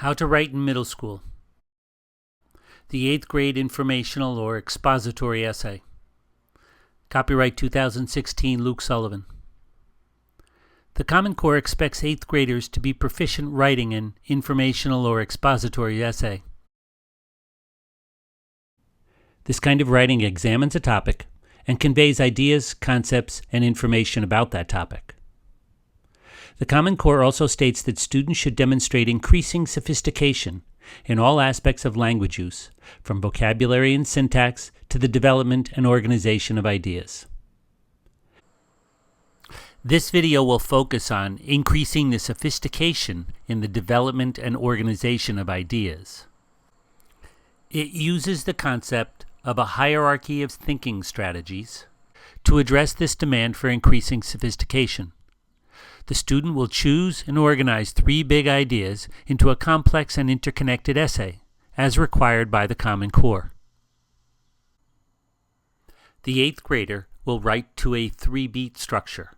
How to write in middle school. The 8th grade informational or expository essay. Copyright 2016, Luke Sullivan. The Common Core expects 8th graders to be proficient writing an informational or expository essay. This kind of writing examines a topic and conveys ideas, concepts, and information about that topic. The Common Core also states that students should demonstrate increasing sophistication in all aspects of language use, from vocabulary and syntax to the development and organization of ideas. This video will focus on increasing the sophistication in the development and organization of ideas. It uses the concept of a hierarchy of thinking strategies to address this demand for increasing sophistication. The student will choose and organize 3 big ideas into a complex and interconnected essay, as required by the Common Core. The 8th grader will write to a 3-beat structure.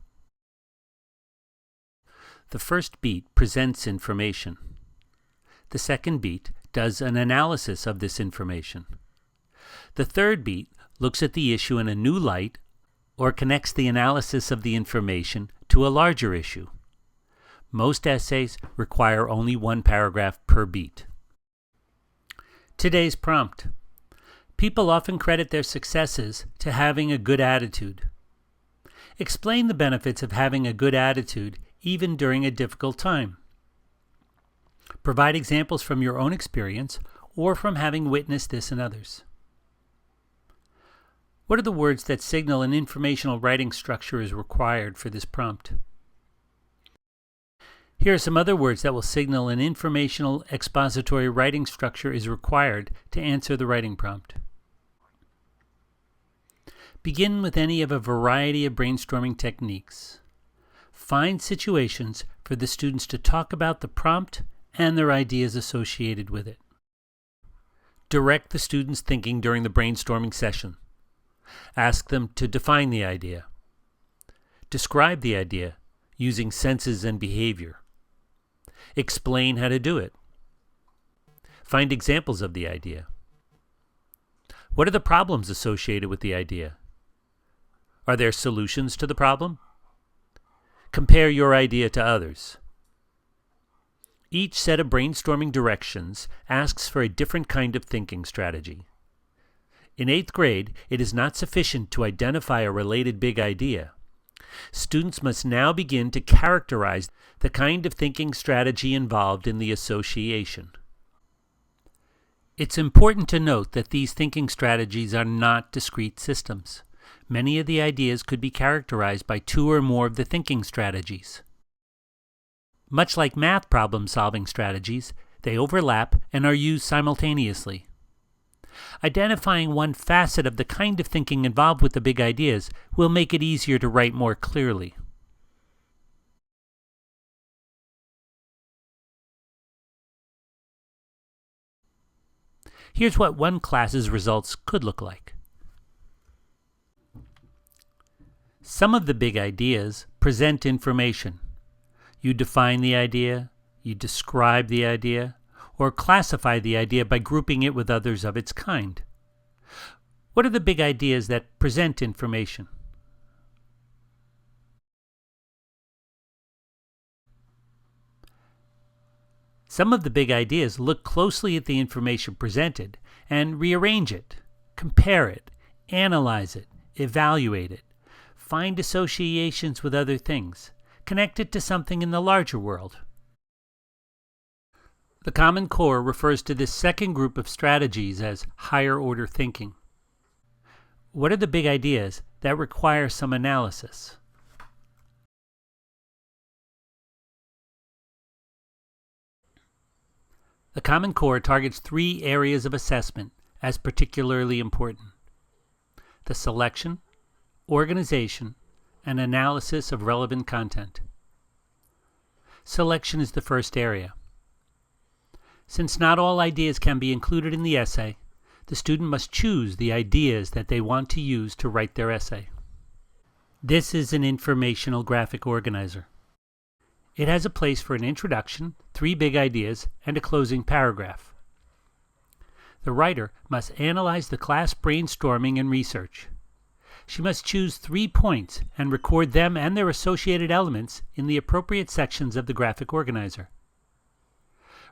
The first beat presents information. The second beat does an analysis of this information. The third beat looks at the issue in a new light or connects the analysis of the information to a larger issue. Most essays require only 1 paragraph per beat. Today's prompt. People often credit their successes to having a good attitude. Explain the benefits of having a good attitude even during a difficult time. Provide examples from your own experience or from having witnessed this in others. What are the words that signal an informational writing structure is required for this prompt? Here are some other words that will signal an informational expository writing structure is required to answer the writing prompt. Begin with any of a variety of brainstorming techniques. Find situations for the students to talk about the prompt and their ideas associated with it. Direct the students' thinking during the brainstorming session. Ask them to define the idea. Describe the idea using senses and behavior. Explain how to do it. Find examples of the idea. What are the problems associated with the idea? Are there solutions to the problem? Compare your idea to others. Each set of brainstorming directions asks for a different kind of thinking strategy. In 8th grade, it is not sufficient to identify a related big idea. Students must now begin to characterize the kind of thinking strategy involved in the association. It's important to note that these thinking strategies are not discrete systems. Many of the ideas could be characterized by 2 or more of the thinking strategies. Much like math problem-solving strategies, they overlap and are used simultaneously. Identifying one facet of the kind of thinking involved with the big ideas will make it easier to write more clearly. Here's what one class's results could look like. Some of the big ideas present information. You define the idea, you describe the idea, or classify the idea by grouping it with others of its kind. What are the big ideas that present information? Some of the big ideas look closely at the information presented and rearrange it, compare it, analyze it, evaluate it, find associations with other things, connect it to something in the larger world. The Common Core refers to this second group of strategies as higher-order thinking. What are the big ideas that require some analysis? The Common Core targets 3 areas of assessment as particularly important: the selection, organization, and analysis of relevant content. Selection is the first area. Since not all ideas can be included in the essay, the student must choose the ideas that they want to use to write their essay. This is an informational graphic organizer. It has a place for an introduction, 3 big ideas, and a closing paragraph. The writer must analyze the class brainstorming and research. She must choose 3 points and record them and their associated elements in the appropriate sections of the graphic organizer.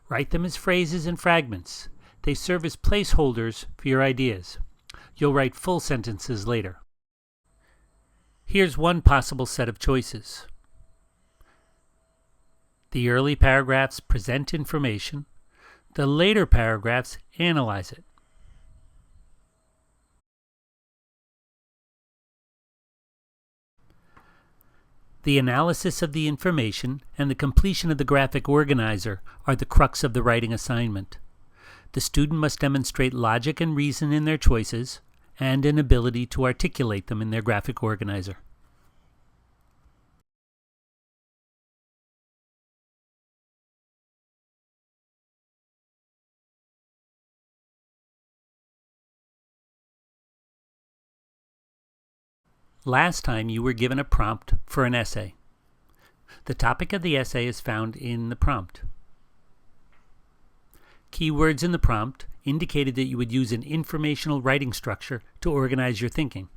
Write them as phrases and fragments. They serve as placeholders for your ideas. You'll write full sentences later. Here's one possible set of choices. The early paragraphs present information. The later paragraphs analyze it. The analysis of the information and the completion of the graphic organizer are the crux of the writing assignment. The student must demonstrate logic and reason in their choices and an ability to articulate them in their graphic organizer. Last time you were given a prompt for an essay. The topic of the essay is found in the prompt. Keywords in the prompt indicated that you would use an informational writing structure to organize your thinking.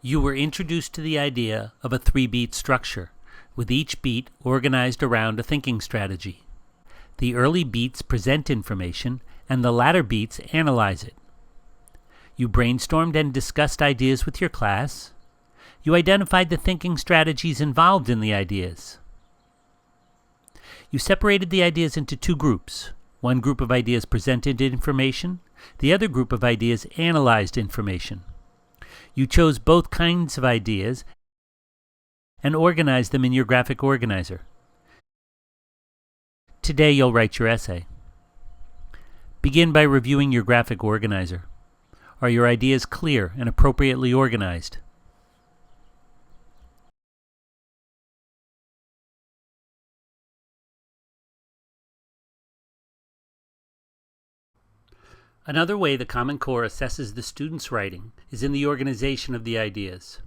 You were introduced to the idea of a 3-beat structure, with each beat organized around a thinking strategy. The early beats present information, and the latter beats analyze it. You brainstormed and discussed ideas with your class. You identified the thinking strategies involved in the ideas. You separated the ideas into 2 groups. One group of ideas presented information. The other group of ideas analyzed information. You chose both kinds of ideas and organized them in your graphic organizer. Today you'll write your essay. Begin by reviewing your graphic organizer. Are your ideas clear and appropriately organized? Another way the Common Core assesses the student's writing is in the organization of the ideas.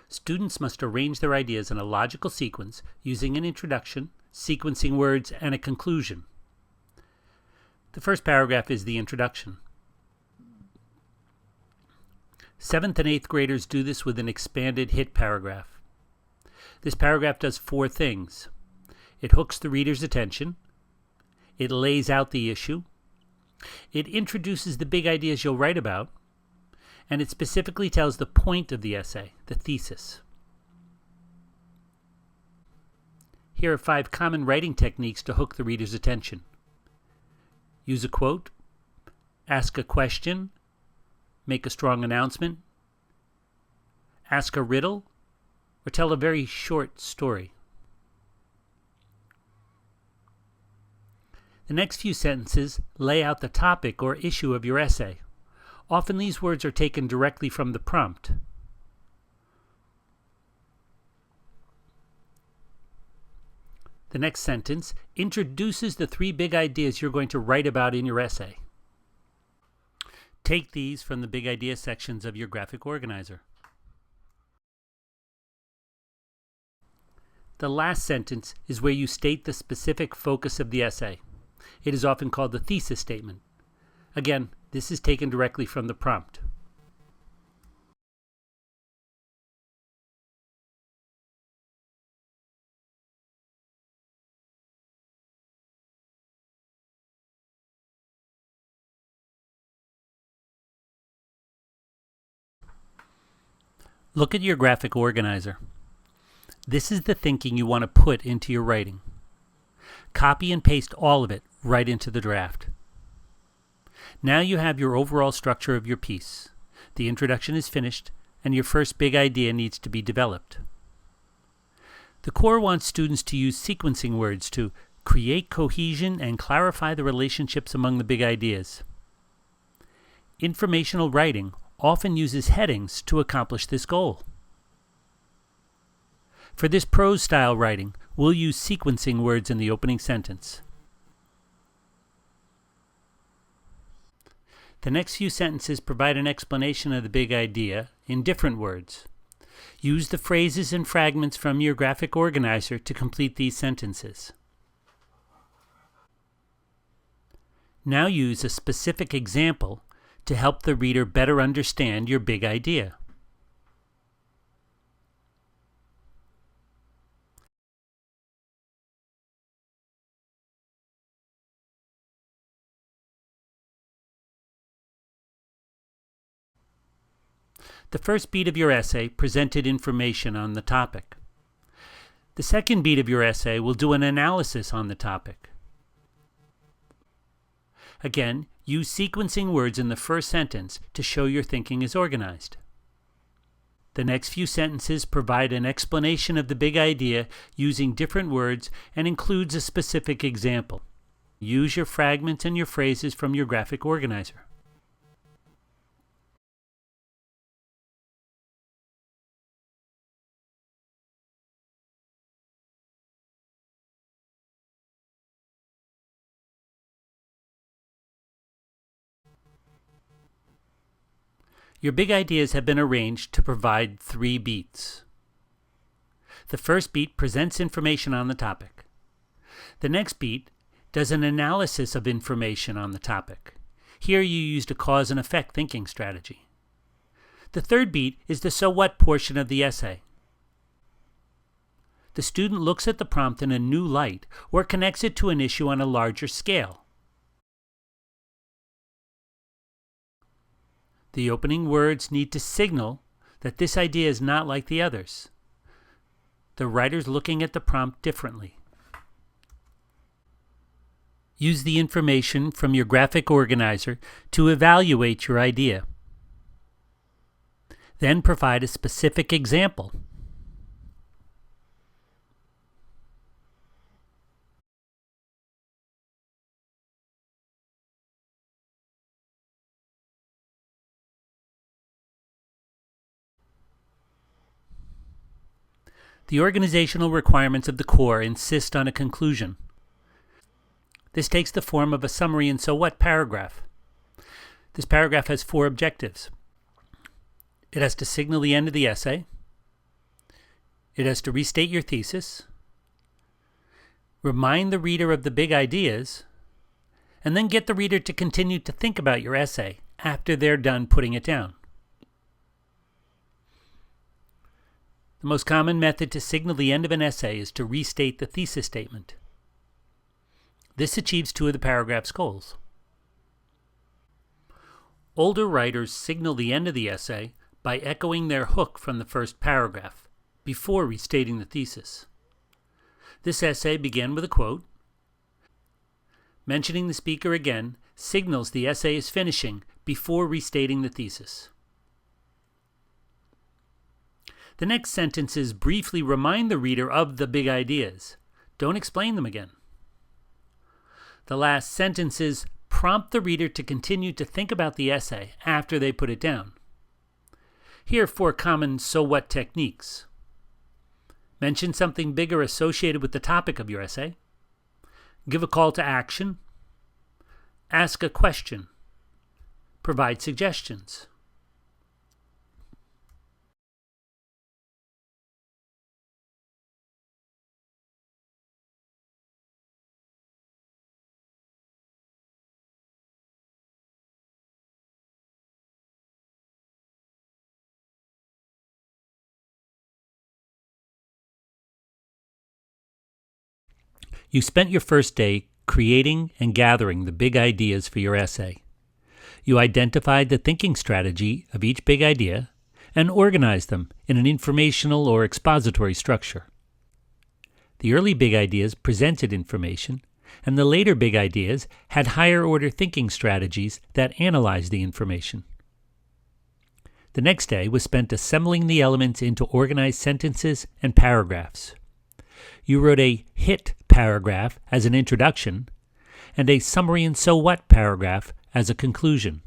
Students must arrange their ideas in a logical sequence using an introduction, sequencing words, and a conclusion. The first paragraph is the introduction. 7th and 8th graders do this with an expanded hit paragraph. This paragraph does 4 things. It hooks the reader's attention. It lays out the issue. It introduces the big ideas you'll write about. And it specifically tells the point of the essay, the thesis. Here are 5 common writing techniques to hook the reader's attention. Use a quote. Ask a question. Make a strong announcement, ask a riddle, or tell a very short story. The next few sentences lay out the topic or issue of your essay. Often these words are taken directly from the prompt. The next sentence introduces the 3 big ideas you're going to write about in your essay. Take these from the big idea sections of your graphic organizer. The last sentence is where you state the specific focus of the essay. It is often called the thesis statement. Again, this is taken directly from the prompt. Look at your graphic organizer. This is the thinking you want to put into your writing. Copy and paste all of it right into the draft. Now you have your overall structure of your piece. The introduction is finished, and your first big idea needs to be developed. The core wants students to use sequencing words to create cohesion and clarify the relationships among the big ideas. Informational writing often uses headings to accomplish this goal. For this prose-style writing, we'll use sequencing words in the opening sentence. The next few sentences provide an explanation of the big idea in different words. Use the phrases and fragments from your graphic organizer to complete these sentences. Now use a specific example to help the reader better understand your big idea. The first beat of your essay presented information on the topic. The second beat of your essay will do an analysis on the topic. Again, use sequencing words in the first sentence to show your thinking is organized. The next few sentences provide an explanation of the big idea using different words and includes a specific example. Use your fragments and your phrases from your graphic organizer. Your big ideas have been arranged to provide 3 beats. The first beat presents information on the topic. The next beat does an analysis of information on the topic. Here you used a cause and effect thinking strategy. The third beat is the so what portion of the essay. The student looks at the prompt in a new light or connects it to an issue on a larger scale. The opening words need to signal that this idea is not like the others. The writer's looking at the prompt differently. Use the information from your graphic organizer to evaluate your idea. Then provide a specific example. The organizational requirements of the core insist on a conclusion. This takes the form of a summary and so what paragraph. This paragraph has 4 objectives. It has to signal the end of the essay. It has to restate your thesis, remind the reader of the big ideas, and then get the reader to continue to think about your essay after they're done putting it down. The most common method to signal the end of an essay is to restate the thesis statement. This achieves 2 of the paragraph's goals. Older writers signal the end of the essay by echoing their hook from the first paragraph before restating the thesis. This essay began with a quote. Mentioning the speaker again signals the essay is finishing before restating the thesis. The next sentences briefly remind the reader of the big ideas. Don't explain them again. The last sentences prompt the reader to continue to think about the essay after they put it down. Here are 4 common so what techniques. Mention something bigger associated with the topic of your essay. Give a call to action. Ask a question. Provide suggestions. You spent your first day creating and gathering the big ideas for your essay. You identified the thinking strategy of each big idea and organized them in an informational or expository structure. The early big ideas presented information, and the later big ideas had higher-order thinking strategies that analyzed the information. The next day was spent assembling the elements into organized sentences and paragraphs. You wrote a hit paragraph as an introduction and a summary and so what paragraph as a conclusion.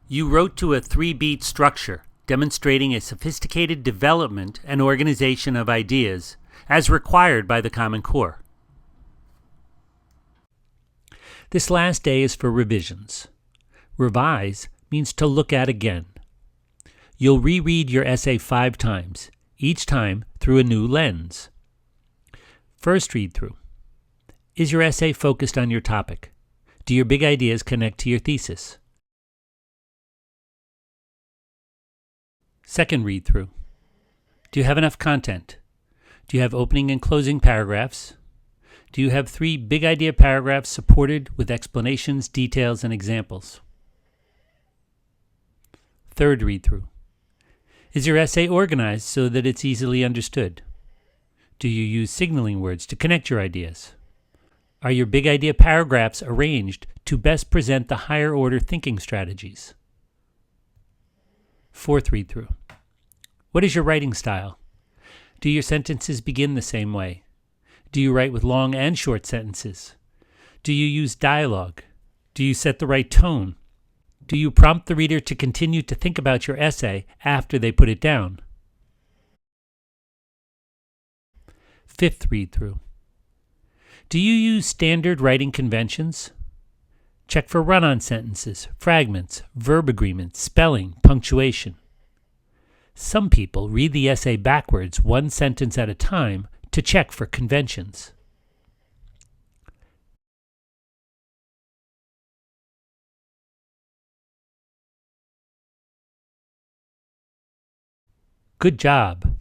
You wrote to a 3-beat structure, demonstrating a sophisticated development and organization of ideas as required by the Common Core. This last day is for revisions. Revise means to look at again. You'll reread your essay 5 times, each time through a new lens. First read through. Is your essay focused on your topic? Do your big ideas connect to your thesis? Second read through. Do you have enough content? Do you have opening and closing paragraphs? Do you have 3 big idea paragraphs supported with explanations, details, and examples? Third read through. Is your essay organized so that it's easily understood? Do you use signaling words to connect your ideas? Are your big idea paragraphs arranged to best present the higher order thinking strategies? Fourth read through. What is your writing style? Do your sentences begin the same way? Do you write with long and short sentences? Do you use dialogue? Do you set the right tone? Do you prompt the reader to continue to think about your essay after they put it down? Fifth read through. Do you use standard writing conventions? Check for run-on sentences, fragments, verb agreements, spelling, punctuation. Some people read the essay backwards, one sentence at a time, to check for conventions. Good job!